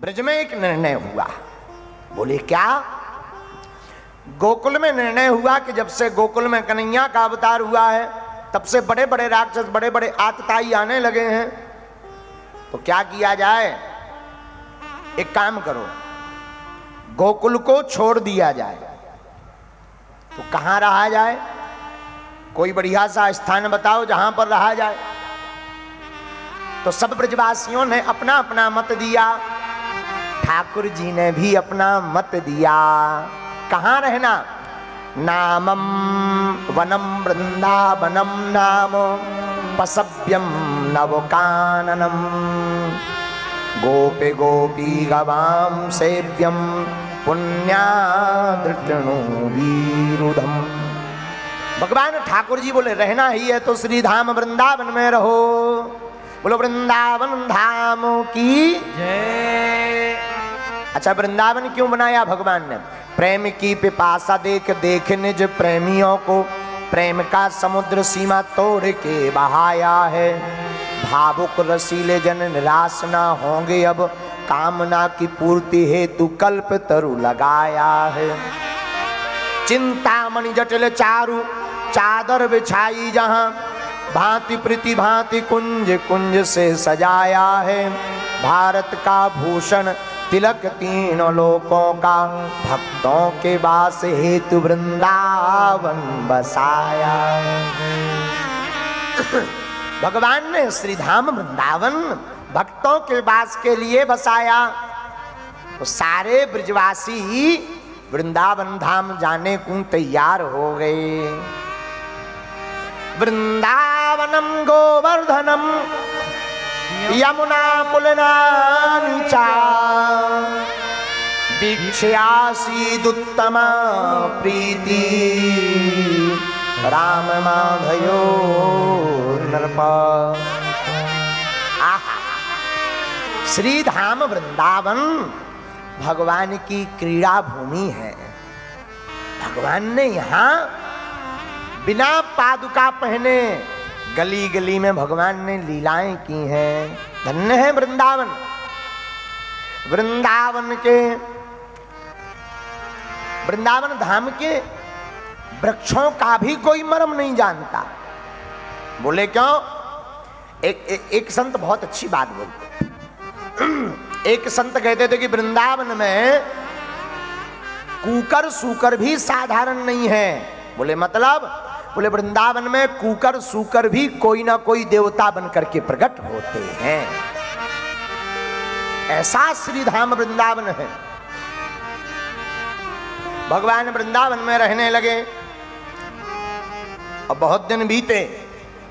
ब्रज में एक निर्णय हुआ। बोले क्या? गोकुल में निर्णय हुआ कि जब से गोकुल में कन्हैया का अवतार हुआ है तब से बड़े बड़े राक्षस, बड़े बड़े आतताई आने लगे हैं। तो क्या किया जाए? एक काम करो, गोकुल को छोड़ दिया जाए। तो कहां रहा जाए? कोई बढ़िया सा स्थान बताओ जहां पर रहा जाए। तो सब ब्रजवासियों ने अपना अपना मत दिया। ठाकुर जी ने भी अपना मत दिया। कहां रहना? नामम वनम वृंदावनम नाम पसव्यम नवकाननम गोपे गोपी गवाम सेव्यम पुण्यादृतनु वीरुधम। भगवान ठाकुर जी बोले रहना ही है तो श्री धाम वृंदावन में रहो। बोलो वृंदावन धाम की जय। अच्छा, वृंदावन क्यों बनाया भगवान ने? प्रेम की पिपासा देख देख निज प्रेमियों को प्रेम का समुद्र सीमा तोड़ के बहाया है। भावुक रसीले जन निराश ना होंगे, अब कामना की पूर्ति हेतु कल्प तरु लगाया है। चिंतामणि जटिल चारु चादर बिछाई जहां भांति प्रीति भांति कुंज कुंज से सजाया है। भारत का भूषण तिलक तीनों लोकों का भक्तों के वास हेतु वृंदावन बसाया। भगवान ने श्री धाम वृंदावन भक्तों के वास के लिए बसाया। तो सारे ब्रजवासी वृंदावन धाम जाने को तैयार हो गए। वृंदावनम गोवर्धनम यमुना पुलनानीचा वीक्ष्यासीदुत्तमा प्रीति राम माधयो नरपा। आहा, श्री धाम वृंदावन भगवान की क्रीड़ा भूमि है। भगवान ने यहाँ बिना पादुका पहने गली गली में भगवान ने लीलाएं की हैं। धन्य है वृंदावन। वृंदावन धाम के वृक्षों का भी कोई मर्म नहीं जानता। बोले क्यों? एक संत बहुत अच्छी बात बोलते। एक संत कहते थे कि वृंदावन में कूकर सूकर भी साधारण नहीं है। बोले मतलब? बोले वृंदावन में कूकर सूकर भी कोई ना कोई देवता बनकर के प्रकट होते हैं। ऐसा श्री धाम वृंदावन है। भगवान वृंदावन में रहने लगे और बहुत दिन बीते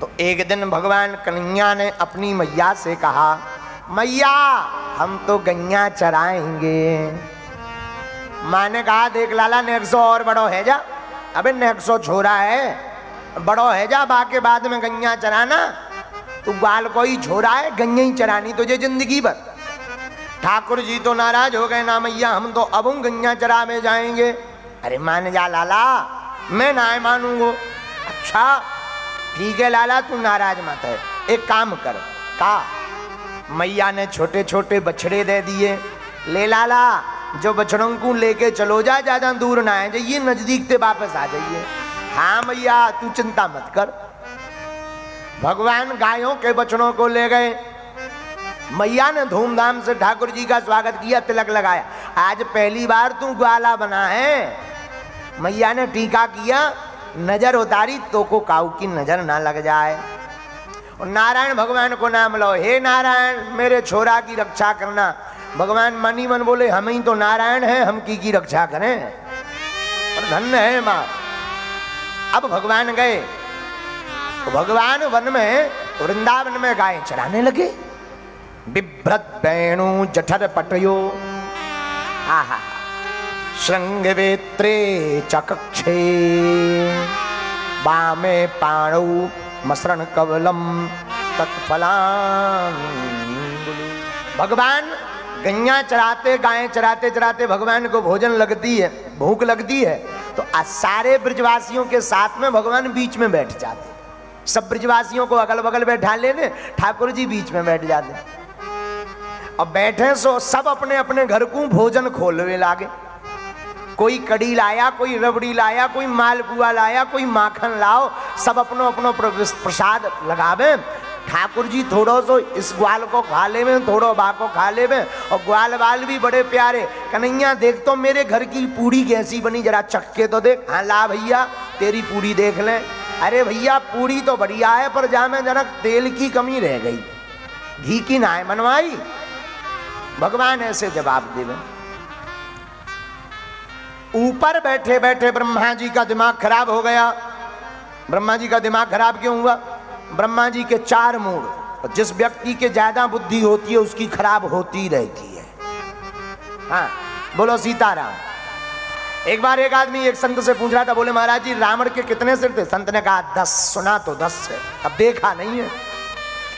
तो एक दिन भगवान कन्हैया ने अपनी मैया से कहा, मैया हम तो गैया चराएंगे। माँ ने कहा देख लाला नेक्सो और बड़ो है जा। अबे नेक्सो छोरा है, बड़ो है जा, बाके बाद में गैया चराना। तू बाल को ही छोरा है, गैया ही चरानी तुझे जिंदगी भर। ठाकुर जी तो नाराज हो गए ना, मैया हम तो अब गैया चरा में जाएंगे। अरे मान जा लाला, मैं ना मानूंगा। अच्छा ठीक है लाला, तू नाराज मत है। एक काम कर। का? मैया ने छोटे छोटे बछड़े दे दिए। ले लाला, जो बछड़ों को लेके चलो जा, ज्यादा दूर ना है जाइए, नजदीक से वापस आ जाइए। हाँ मैया तू चिंता मत कर। भगवान गायों के बछड़ों को ले गए। मैया ने धूमधाम से ठाकुर जी का स्वागत किया, तिलक लगाया। आज पहली बार तू ग्वाला बना है। मैया ने टीका किया, नजर उतारी तो को काऊ की नजर ना लग जाए। और नारायण भगवान को नाम लो, हे नारायण मेरे छोरा की रक्षा करना। भगवान मनी मन बोले हम ही तो नारायण हैं, हम की रक्षा करें। और धन्य है माँ। अब भगवान गए तो भगवान वन में वृंदावन में गाय चराने लगे। बिभ्रत वेणु जठर पटयो आहा श्रृंग वेत्रे चकक्षे वामे पाणौ मसरण कवलम तत्फलान। भगवान गैया चराते, गायें चराते चराते भगवान को भोजन लगती है, भूख लगती है तो सारे ब्रजवासियों के साथ में भगवान बीच में बैठ जाते। सब ब्रजवासियों को अगल बगल बैठा लेने, ठाकुर जी बीच में बैठ जाते। और बैठे सो सब अपने अपने घर को भोजन खोलवे लागे। कोई कड़ी लाया, कोई रबड़ी लाया, कोई मालपुआ लाया, कोई माखन लाओ, सब अपनो अपनो प्रसाद लगावे। ठाकुर जी थोड़ो सो इस ग्वाल को खा ले में, थोड़ो बा को खा ले में, और ग्वाल बाल भी बड़े प्यारे। कन्हैया देख तो मेरे घर की पूड़ी कैसी बनी, जरा चक्के तो देख। हाँ ला भैया तेरी पूड़ी देख ले। अरे भैया पूड़ी तो बढ़िया है, पर जा में जरा तेल की कमी रह गई, घी की ना है मनवाई। भगवान ऐसे जवाब देवे। ऊपर बैठे बैठे ब्रह्मा जी का दिमाग खराब हो गया। ब्रह्मा जी का दिमाग खराब क्यों हुआ? ब्रह्मा जी के 4 मूड, जिस व्यक्ति के ज्यादा बुद्धि होती है उसकी खराब होती रहती है। हाँ बोलो सीताराम। एक बार एक आदमी एक संत से पूछ रहा था, बोले महाराज जी रावण के कितने सिर थे? संत ने कहा 10। सुना तो 10 है, अब देखा नहीं है।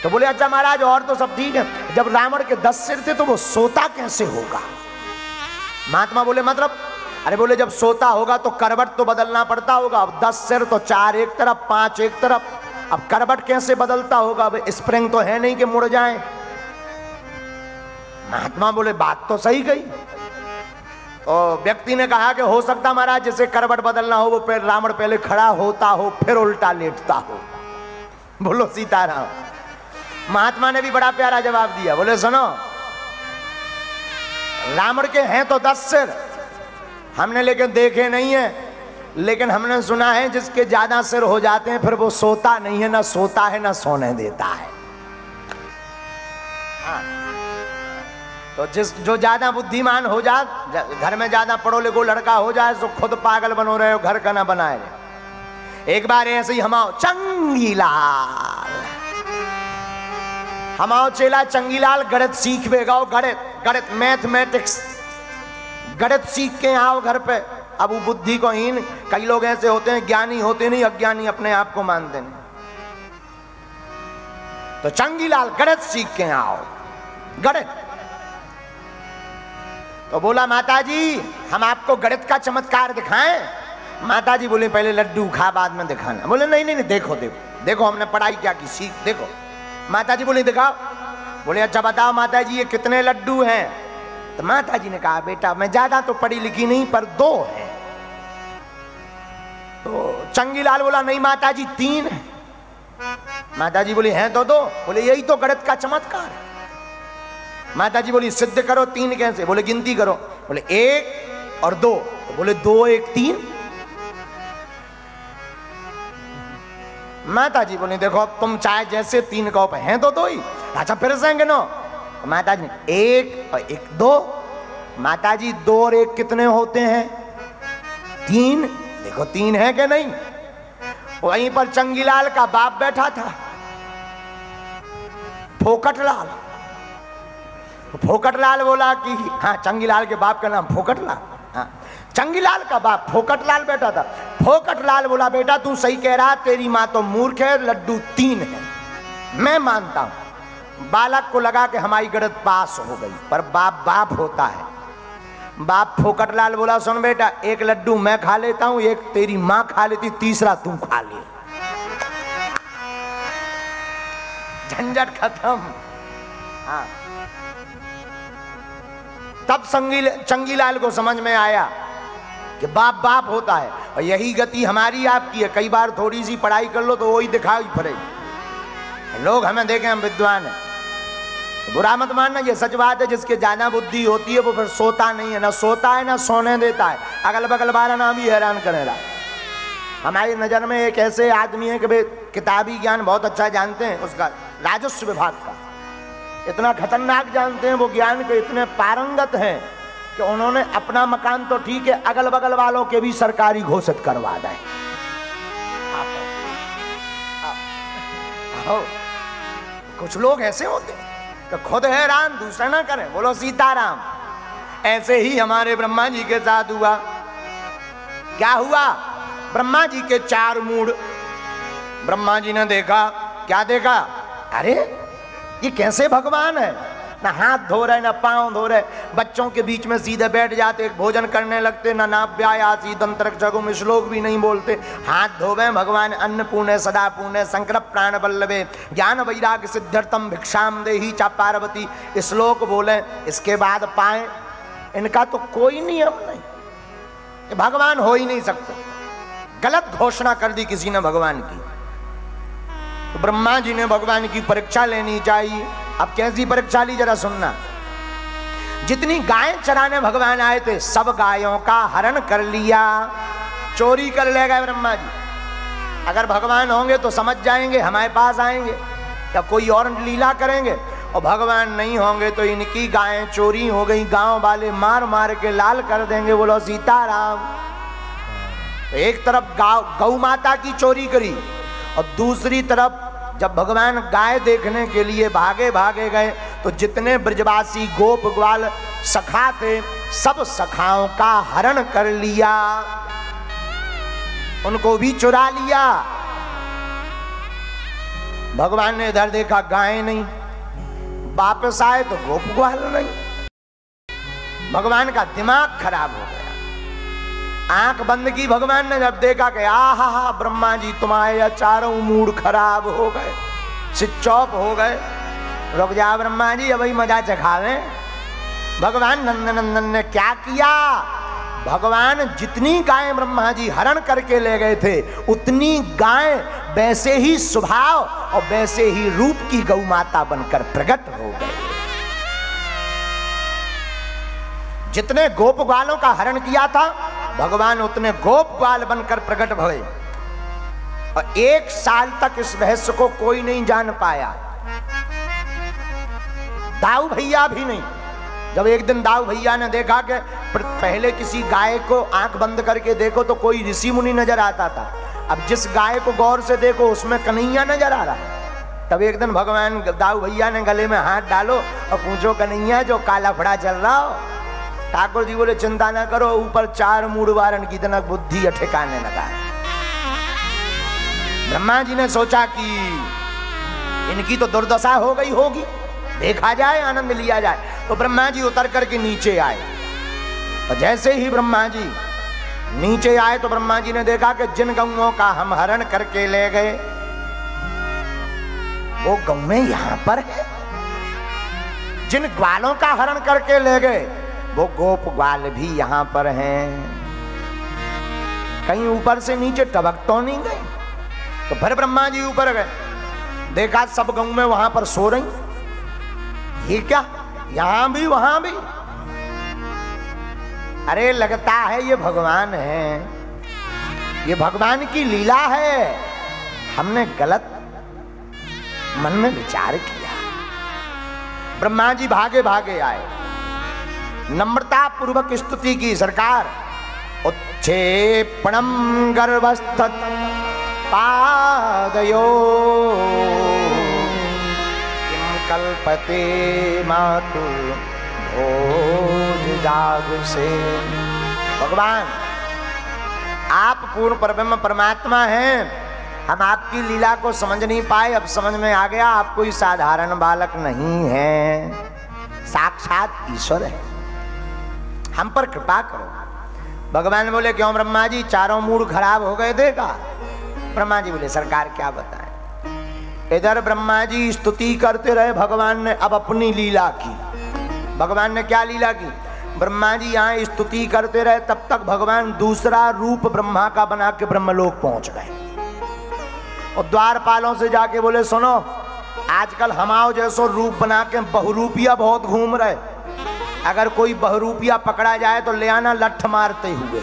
तो बोले अच्छा महाराज और तो सब ठीक है, जब रावण के 10 सिर थे तो वो सोता कैसे होगा? महात्मा बोले मतलब? अरे बोले जब सोता होगा तो करवट तो बदलना पड़ता होगा। अब 10 सिर तो 4 एक तरफ, 5 एक तरफ, अब करवट कैसे बदलता होगा? अब स्प्रिंग तो है नहीं कि मुड़ जाए। महात्मा बोले बात तो सही गई। और व्यक्ति ने कहा कि हो सकता महाराज जैसे करवट बदलना हो, वो रावण पहले खड़ा होता हो फिर उल्टा लेटता हो। बोलो सीताराम। महात्मा ने भी बड़ा प्यारा जवाब दिया। बोले सुनो, रावण के हैं तो 10 सिर, हमने लेकिन देखे नहीं है, लेकिन हमने सुना है जिसके ज्यादा सिर हो जाते हैं फिर वो सोता नहीं है, ना सोता है ना सोने देता है। हाँ। तो जो ज्यादा बुद्धिमान हो जाए, घर में ज्यादा पढ़ो लिखो लड़का हो जाए तो खुद पागल बनो रहे हो, घर का ना बनाए रहे। एक बार ऐसे ही हमाओ चंगीलाल, हमाओ चेला चंगीलाल गणित सीख बेगाओ, गणित मैथमेटिक्स गणित सीख के आओ घर पे। अब वो बुद्धि को हीन, कई लोग ऐसे होते हैं ज्ञानी होते नहीं, अज्ञानी अपने आप को मानते नहीं। तो चंगीलाल गणित सीख के आओ, गणित। तो बोला माता जी हम आपको गणित का चमत्कार दिखाएं? माता जी बोले पहले लड्डू खा बाद में दिखाना। बोले नहीं नहीं नहीं, देखो देखो देखो हमने पढ़ाई क्या की, सीख देखो। माता जी बोले दिखाओ। बोले अच्छा बताओ माता जी ये कितने लड्डू हैं? तो माता जी ने कहा बेटा मैं ज्यादा तो पढ़ी लिखी नहीं, पर 2 है। तो चंगीलाल बोला नहीं माता जी 3 है। माता जी बोली हैं तो 2। बोले यही तो गणित का चमत्कार है। माता जी बोली सिद्ध करो 3 कैसे? बोले गिनती करो। बोले 1 और 2। तो बोले 2 1 3। माता जी बोली देखो अब तुम चाहे जैसे 3 का ऊपर हैं तो 2 ही। अच्छा फिर से गिनो। माता जी 1 और 1 2। माता जी 2 और 1 कितने होते हैं? 3। देखो 3 है कि नहीं? वहीं पर चंगीलाल का बाप बैठा था, फोकटलाल। फोकटलाल बोला कि हाँ, चंगीलाल के बाप का नाम फोकटलाल। हाँ, चंगीलाल का बाप फोकटलाल बैठा था। फोकटलाल बोला बेटा तू सही कह रहा, तेरी माँ तो मूर्ख है, लड्डू 3 है, मैं मानता हूं। बालक को लगा कि हमारी गणित पास हो गई, पर बाप बाप होता है। बाप फोकटलाल बोला सुन बेटा, 1 लड्डू मैं खा लेता हूं, 1 तेरी माँ खा लेती, तीसरा तू खा ले। झंझट खत्म। हाँ। तब चंगीलाल को समझ में आया कि बाप बाप होता है, और यही गति हमारी आपकी है। कई बार थोड़ी सी पढ़ाई कर लो तो वही दिखाई पड़ेगी। लोग हमें देखें हम विद्वान हैं, बुरा मत मानना, ये सच बात है। जिसके ज्यादा बुद्धि होती है वो फिर सोता नहीं है, ना सोता है ना सोने देता है। अगल बगल वाला ना भी हैरान करेगा। हमारी नजर में एक ऐसे आदमी है कि भाई किताबी ज्ञान बहुत अच्छा जानते हैं, उसका राजस्व विभाग का इतना खतरनाक जानते हैं, वो ज्ञान के इतने पारंगत हैं कि उन्होंने अपना मकान तो ठीक है, अगल बगल वालों के भी सरकारी घोषित करवा दें। कुछ लोग ऐसे होते हैं कि खुद हैरान दूसरा ना करें। बोलो सीताराम। ऐसे ही हमारे ब्रह्मा जी के साथ हुआ। क्या हुआ? ब्रह्मा जी के 4 मूड। ब्रह्मा जी ने देखा, क्या देखा? अरे ये कैसे भगवान है? ना हाथ धो रहे ना पांव धो रहे, बच्चों के बीच में सीधे बैठ जाते, भोजन करने लगते, ना नाभ्यायासी दंतरक्षगुम श्लोक भी नहीं बोलते, हाथ धोवे भगवान अन्नपूर्णे सदा पूर्णे शंकर प्राण वल्लभे ज्ञान वैराग्य सिद्ध्यर्थम भिक्षाम देहि चा पार्वती श्लोक बोले, इसके बाद पाए। इनका तो कोई नियम नहीं, भगवान हो ही नहीं सकते। गलत घोषणा कर दी किसी ने भगवान की। तो ब्रह्मा जी ने भगवान की परीक्षा लेनी चाहिए। अब कैसी परीक्षा ली जरा सुनना। जितनी गायें चराने भगवान आए थे सब गायों का हरण कर लिया, चोरी कर ले गए ब्रह्मा जी। अगर भगवान होंगे तो समझ जाएंगे, हमारे पास आएंगे या कोई और लीला करेंगे, और भगवान नहीं होंगे तो इनकी गायें चोरी हो गई, गांव वाले मार मार के लाल कर देंगे। बोलो सीताराम। एक तरफ गौ माता की चोरी करी और दूसरी तरफ जब भगवान गाय देखने के लिए भागे भागे गए तो जितने ब्रजवासी गोप ग्वाल सखा थे सब सखाओं का हरण कर लिया, उनको भी चुरा लिया। भगवान ने इधर देखा गाय नहीं, वापस आए तो गोप ग्वाल नहीं। भगवान का दिमाग खराब हो गया। आंख बंद की भगवान ने, जब देखा कि आहा ब्रह्मा जी तुम्हारे चारों मूड खराब हो गए, स्विच ऑफ हो गए, रुक जा ब्रह्मा जी अभी मजा चखावे। भगवान नंदनंदन ने क्या किया, भगवान जितनी गायें ब्रह्मा जी हरण करके ले गए थे उतनी गायें वैसे ही स्वभाव और वैसे ही रूप की गौ माता बनकर प्रकट हो गए। जितने गोप ग्वालों का हरण किया था भगवान उतने गोप ग्वाल बनकर प्रकट भये। और 1 साल तक इस रहस्य को कोई नहीं जान पाया, दाऊ भैया भी नहीं। जब एक दिन दाऊ भैया ने देखा कि पहले किसी गाय को आंख बंद करके देखो तो कोई ऋषि मुनि नजर आता था, अब जिस गाय को गौर से देखो उसमें कन्हैया नजर आ रहा। तब एक दिन भगवान दाऊ भैया ने गले में हाथ डालो और पूछो कन्हैया जो काला फड़ा चल रहा हो। ठाकुर जी बोले चिंता ना करो, ऊपर 4 मूड वारण की इतना बुद्धि ठिकाने लगा है। ब्रह्मा जी ने सोचा कि इनकी तो दुर्दशा हो गई होगी, देखा जाए आनंद लिया जाए। तो ब्रह्मा जी उतर करके नीचे आए और जैसे ही ब्रह्मा जी नीचे आए तो ब्रह्मा जी ने देखा कि जिन गौओं का हम हरण करके ले गए वो गौएं यहां पर है, जिन ग्वालों का हरण करके ले गए वो गोप ग्वाल भी यहां पर हैं। कहीं ऊपर से नीचे टबक तो नहीं गए। तो फिर ब्रह्मा जी ऊपर गए, देखा सब गौएं वहां पर सो रही। ये क्या, यहां भी वहां भी? अरे लगता है ये भगवान है, ये भगवान की लीला है। हमने गलत मन में विचार किया। ब्रह्मा जी भागे भागे आए, नम्रता पूर्वक स्तुति की। सरकार उत्क्षेपणम गर्भस्थत पादयो किम कल्पते मातुर भोज जाग से। भगवान आप पूर्ण परब्रह्म परमात्मा हैं, हम आपकी लीला को समझ नहीं पाए, अब समझ में आ गया आप कोई साधारण बालक नहीं है, साक्षात ईश्वर है, हम पर कृपा करो। भगवान बोले क्यों ब्रह्मा जी, चारों मूड खराब हो गए थे का? ब्रह्मा जी बोले सरकार क्या बताएं। इधर ब्रह्मा जी स्तुति करते रहे, भगवान ने अब अपनी लीला की। भगवान ने क्या लीला की? ब्रह्मा जी यहाँ स्तुति करते रहे, तब तक भगवान दूसरा रूप ब्रह्मा का बना के ब्रह्मलोक पहुंच गए और द्वारपालों से जाके बोले सुनो, आजकल हमाओ जैसो रूप बना के बहुरूपिया बहुत घूम रहे, अगर कोई बहुरूपिया पकड़ा जाए तो ले आना लठ मारते हुए।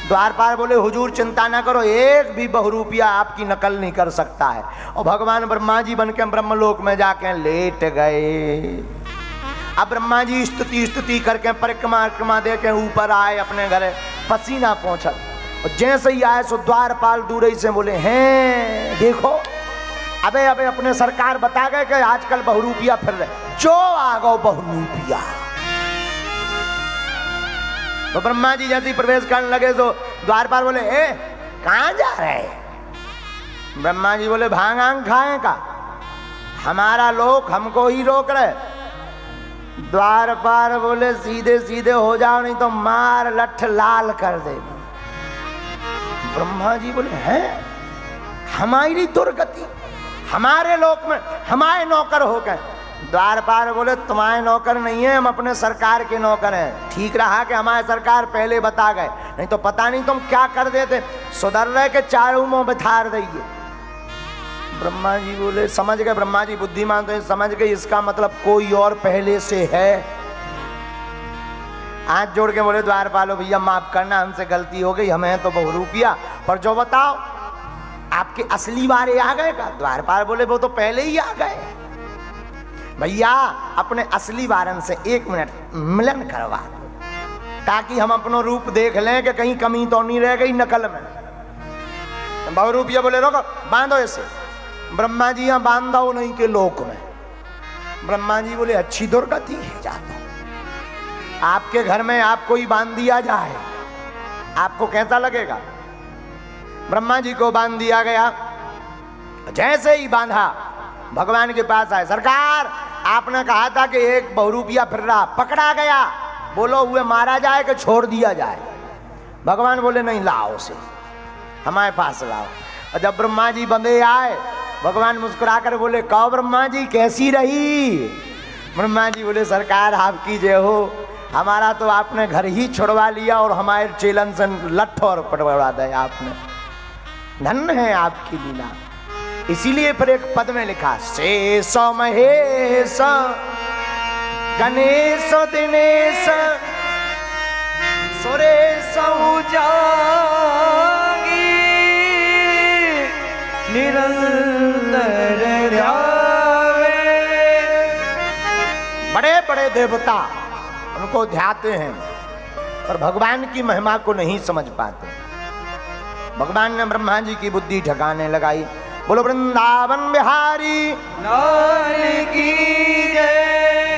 द्वारपाल बोले हुजूर चिंता ना करो, एक भी बहुरूपिया आपकी नकल नहीं कर सकता है। और भगवान ब्रह्मा जी बन के ब्रह्मलोक में जाके लेट गए। अब ब्रह्मा जी स्तुति करके परिक्रमा दे के ऊपर आए अपने घर, पसीना पहुंचा और जैसे ही आए सो द्वारपाल दूर से बोले हैं देखो, अबे अबे अपने सरकार बता गए कि आजकल बहुरूपिया फिर रहे, जो आ गो बहुरूपिया। तो ब्रह्मा जी जैसे ही प्रवेश करने लगे तो द्वारपाल बोले ए कहां जा रहे? ब्रह्मा जी बोले भांग आंग खाए का? हमारा लोग हमको ही रोक रहे। द्वारपाल बोले सीधे सीधे हो जाओ नहीं तो मार लठ लाल कर दे। ब्रह्मा जी बोले हैं हमारी दुर्गति, हमारे लोक में हमारे नौकर हो गए। द्वारपाल बोले तुम्हारे नौकर नहीं है, हम अपने सरकार के नौकर हैं। ठीक रहा कि हमारे सरकार पहले बता गए, नहीं तो पता नहीं तुम क्या कर देते। सुधर रहे के चारों मुंह बिठार दइए। ब्रह्मा जी बोले समझ गए, ब्रह्मा जी बुद्धिमान तो समझ गए इसका मतलब कोई और पहले से है। हाथ जोड़ के बोले द्वारपालो भैया माफ करना, हमसे गलती हो गई, हमें तो बहुरूपिया, पर जो बताओ आपके असली वारे आ गए का? द्वारपाल बोले वो तो पहले ही आ गए। भैया अपने असली वारन से 1 मिनट मिलन करवा दो ताकि हम अपनो रूप देख लें कि कहीं कमी तो नहीं रह गई नकल में। बहुरूपिया बोले रोको बांधो इसे। ब्रह्मा जी यहाँ बांधो नहीं के लोक में। ब्रह्मा जी बोले अच्छी दुर्गति है, जाता आपके घर में आपको ही बांध दिया जाए, आपको कैसा लगेगा? ब्रह्मा जी को बांध दिया गया। जैसे ही बांधा भगवान के पास आए, सरकार आपने कहा था कि एक बहुरूपिया फिर रहा, पकड़ा गया, बोलो हुए मारा जाए कि छोड़ दिया जाए? भगवान बोले नहीं, लाओ उसे हमारे पास लाओ। और जब ब्रह्मा जी बंधे आए, भगवान मुस्कुरा कर बोले कहो ब्रह्मा जी कैसी रही? ब्रह्मा जी बोले सरकार आपकी जय हो, हमारा तो आपने घर ही छुड़वा लिया और हमारे चेलन से लठ और पटवा दिया आपने, धन्य है आपकी लीला। इसीलिए फिर एक पद में लिखा शेष महेश गणेश दिनेश सुरेश जागी निरंतर ध्यावे। बड़े बड़े देवता उनको ध्याते हैं पर भगवान की महिमा को नहीं समझ पाते। भगवान ने ब्रह्मा जी की बुद्धि ठिकाने लगाई। बोलो वृंदावन बिहारी लाल की जय।